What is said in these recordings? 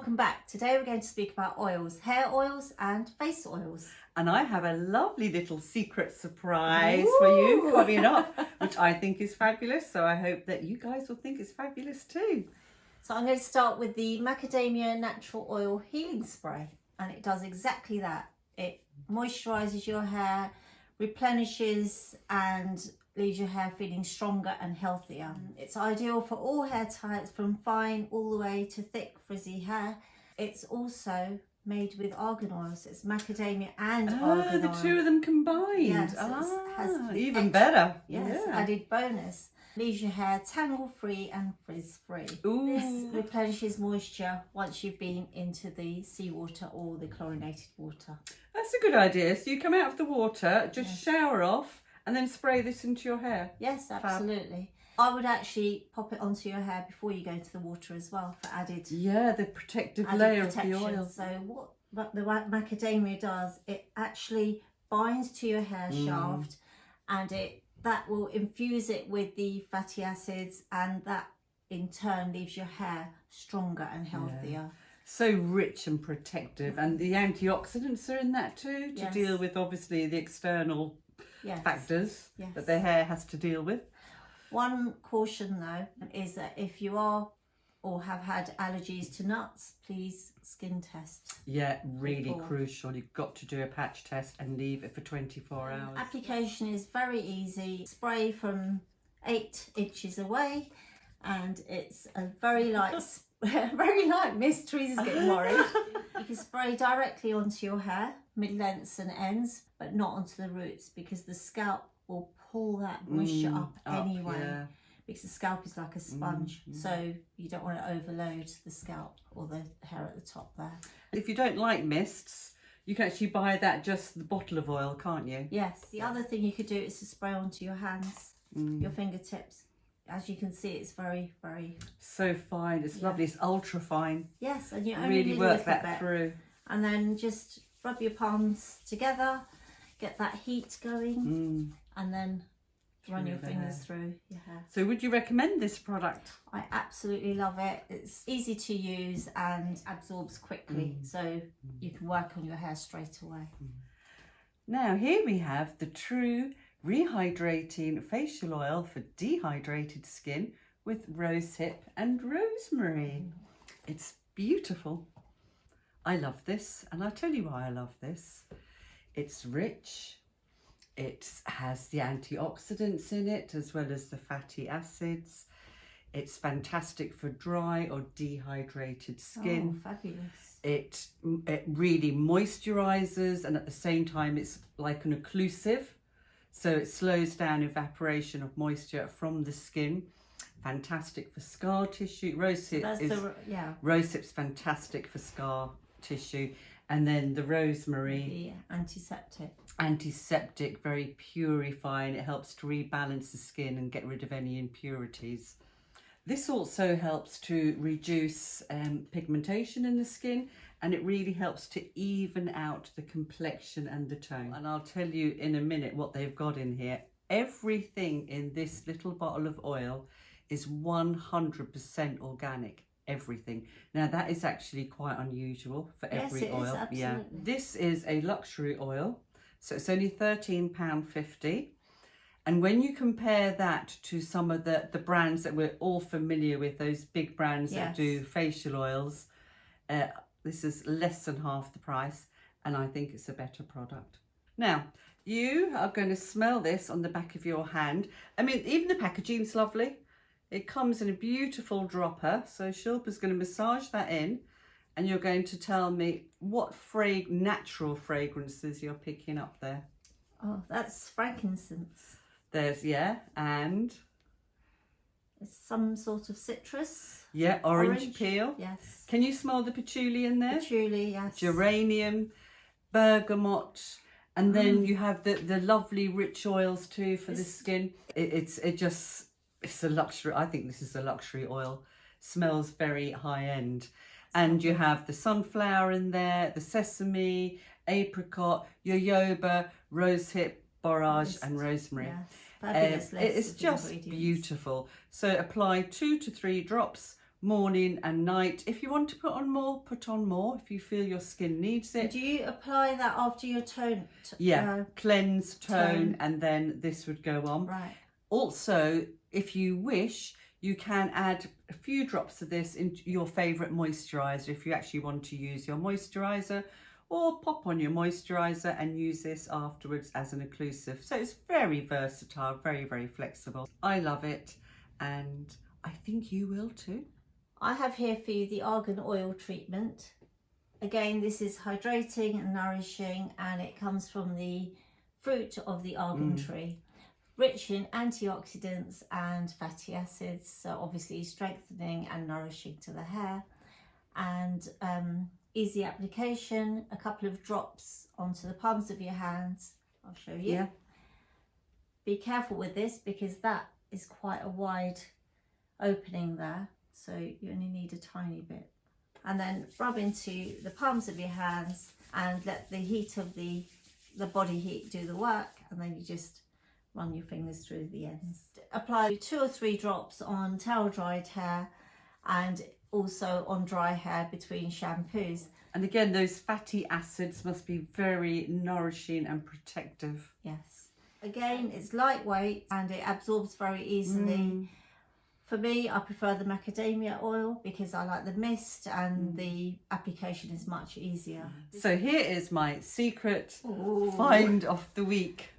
welcome back. Today we're going to speak about oils, hair oils and face oils. And I have a lovely little secret surprise for you coming up, which I think is fabulous. So I hope that you guys will think it's fabulous too. So I'm going to start with the Macadamia Natural Oil Healing Spray. And it does exactly that. It moisturises your hair, replenishes and leaves your hair feeling stronger and healthier. It's ideal for all hair types, from fine all the way to thick frizzy hair. It's also made with argan oil, so it's macadamia and argan oil. The two of them combined. Yes, it has even better. Yes, yeah. Added bonus. Leaves your hair tangle-free and frizz-free. This replenishes moisture once you've been into the seawater or the chlorinated water. That's a good idea. So you come out of the water, just shower off, and then spray this into your hair. Yes, absolutely. I would actually pop it onto your hair before you go into the water as well for added. Yeah, the protective layer of the oil. So what the macadamia does, it actually binds to your hair shaft, and that will infuse it with the fatty acids, and that in turn leaves your hair stronger and healthier. Yeah. So rich and protective, and the antioxidants are in that too, to deal with obviously the external factors that the hair has to deal with. One caution though is that if you are or have had allergies to nuts, please skin test. Yeah, really crucial. You've got to do a patch test and leave it for 24 hours. Application is very easy. Spray from 8 inches away, and it's a very light very light mist. Teresa's getting worried. You can spray directly onto your hair, mid-lengths and ends, but not onto the roots, because the scalp will pull that moisture up anyway. Yeah. Because the scalp is like a sponge, so you don't want to overload the scalp or the hair at the top there. If you don't like mists, you can actually buy that, just the bottle of oil, can't you? Yes. The other thing you could do is to spray onto your hands, your fingertips. As you can see, it's very, very... So fine. It's lovely. It's ultra fine. Yes, and you only really need work a that bit. through. And then just rub your palms together, get that heat going, and then run your fingers through your hair. So would you recommend this product? I absolutely love it. It's easy to use and absorbs quickly, so you can work on your hair straight away. Now here we have the true rehydrating facial oil for dehydrated skin with Rosehip and Rosemary. It's beautiful. I love this, and I'll tell you why I love this. It's rich. It has the antioxidants in it as well as the fatty acids. It's fantastic for dry or dehydrated skin. Oh, fabulous. It really moisturizes, and at the same time it's like an occlusive, so it slows down evaporation of moisture from the skin. Fantastic for scar tissue. Rosehip's fantastic for scar tissue. And then the rosemary, the antiseptic, very purifying. It helps to rebalance the skin and get rid of any impurities. This also helps to reduce pigmentation in the skin, and it really helps to even out the complexion and the tone. And I'll tell you in a minute what they've got in here. Everything in this little bottle of oil is 100% organic. Everything. Now that is actually quite unusual for every oil. Absolutely. This is a luxury oil, so it's only £13.50. And when you compare that to some of the brands that we're all familiar with, those big brands that do facial oils, this is less than half the price, and I think it's a better product. Now, you are going to smell this on the back of your hand. I mean, even the packaging's lovely. It comes in a beautiful dropper, so Shilpa's going to massage that in, and you're going to tell me what natural fragrances you're picking up there. Oh, that's frankincense. There's, and? It's some sort of citrus. Yeah, orange peel. Yes. Can you smell the patchouli in there? Patchouli, yes. Geranium, bergamot, and then you have the lovely rich oils too for the skin. It's a luxury. I think this is a luxury oil. Smells very high end. And you have the sunflower in there, the sesame, apricot, jojoba, rosehip, borage and rosemary. Fabulous. It's just beautiful. So apply 2 to 3 drops morning and night. If you want to put on more, put on more if you feel your skin needs it. Do you apply that after your tone? Yeah, cleanse, tone, and then this would go on. Right. Also, if you wish, you can add a few drops of this into your favourite moisturiser if you actually want to use your moisturiser, or pop on your moisturiser and use this afterwards as an occlusive. So it's very versatile, very, very flexible. I love it, and I think you will too. I have here for you the Argan Oil treatment. Again, this is hydrating and nourishing, and it comes from the fruit of the argan tree. Rich in antioxidants and fatty acids, so obviously strengthening and nourishing to the hair. And easy application, a couple of drops onto the palms of your hands. I'll show you. Yeah. Be careful with this because that is quite a wide opening there, so you only need a tiny bit. And then rub into the palms of your hands and let the heat of the body heat do the work, and then you just run your fingers through the ends. Apply 2 or 3 drops on towel dried hair and also on dry hair between shampoos. And again, those fatty acids must be very nourishing and protective. Yes. Again, it's lightweight and it absorbs very easily. For me, I prefer the macadamia oil because I like the mist and the application is much easier. So here is my secret find of the week.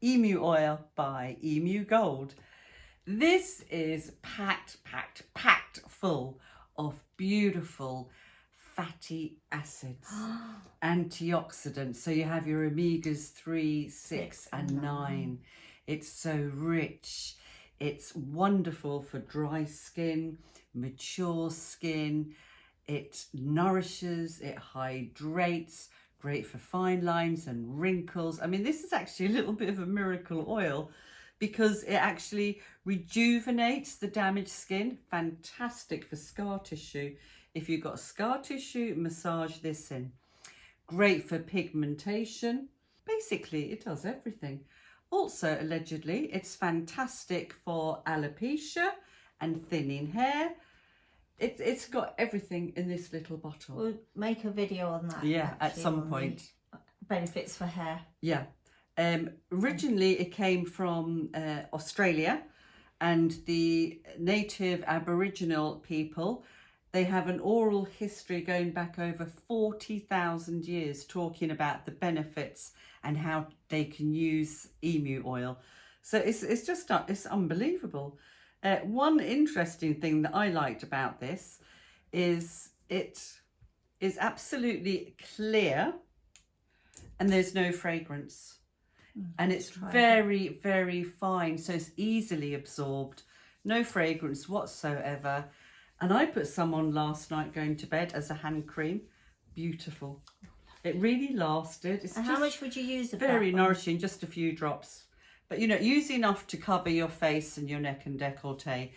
Emu Oil by Emu Gold. This is packed full of beautiful fatty acids, antioxidants. So you have your omegas 3, 6 and 9. It's so rich. It's wonderful for dry skin, mature skin. It nourishes, it hydrates, great for fine lines and wrinkles. I mean, this is actually a little bit of a miracle oil because it actually rejuvenates the damaged skin. Fantastic for scar tissue. If you've got scar tissue, massage this in. Great for pigmentation. Basically, it does everything. Also, allegedly, it's fantastic for alopecia and thinning hair. It's got everything in this little bottle. We'll make a video on that. Yeah, at some point. Benefits for hair. Yeah. Originally, it came from Australia, and the native Aboriginal people, they have an oral history going back over 40,000 years talking about the benefits and how they can use emu oil. So it's just, it's unbelievable. One interesting thing that I liked about this is it is absolutely clear and there's no fragrance. And it's very, very fine, so it's easily absorbed. No fragrance whatsoever. And I put some on last night going to bed as a hand cream. Beautiful. It really lasted. It's and how much would you use of very that nourishing, just a few drops. But, you know, use enough to cover your face and your neck and décolleté.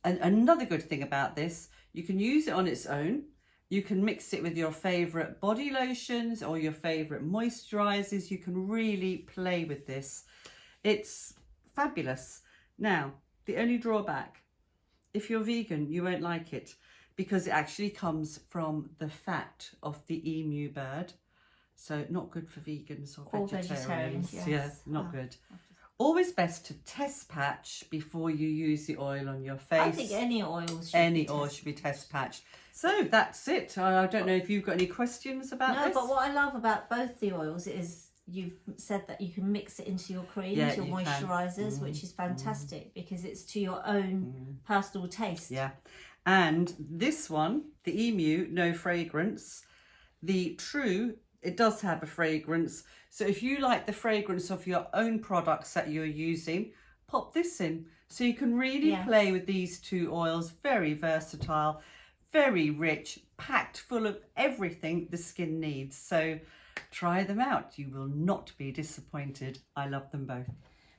And another good thing about this, you can use it on its own. You can mix it with your favourite body lotions or your favourite moisturisers. You can really play with this. It's fabulous. Now, the only drawback, if you're vegan, you won't like it because it actually comes from the fat of the emu bird. So not good for vegans or vegetarians. Yes. Yeah, not good. Always best to test patch before you use the oil on your face. I think any oil should be test patched. So that's it. I don't know if you've got any questions about this. No, but what I love about both the oils is you've said that you can mix it into your creams, your moisturisers, which is fantastic because it's to your own personal taste. Yeah. And this one, the Emu, no fragrance. The True, it does have a fragrance. So if you like the fragrance of your own products that you're using, pop this in. So you can really play with these two oils. Very versatile, very rich, packed full of everything the skin needs. So try them out. You will not be disappointed. I love them both.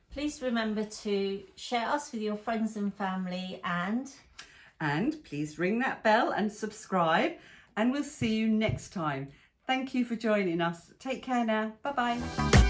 Please remember to share us with your friends and family and please ring that bell and subscribe, and we'll see you next time. Thank you for joining us. Take care now. Bye-bye.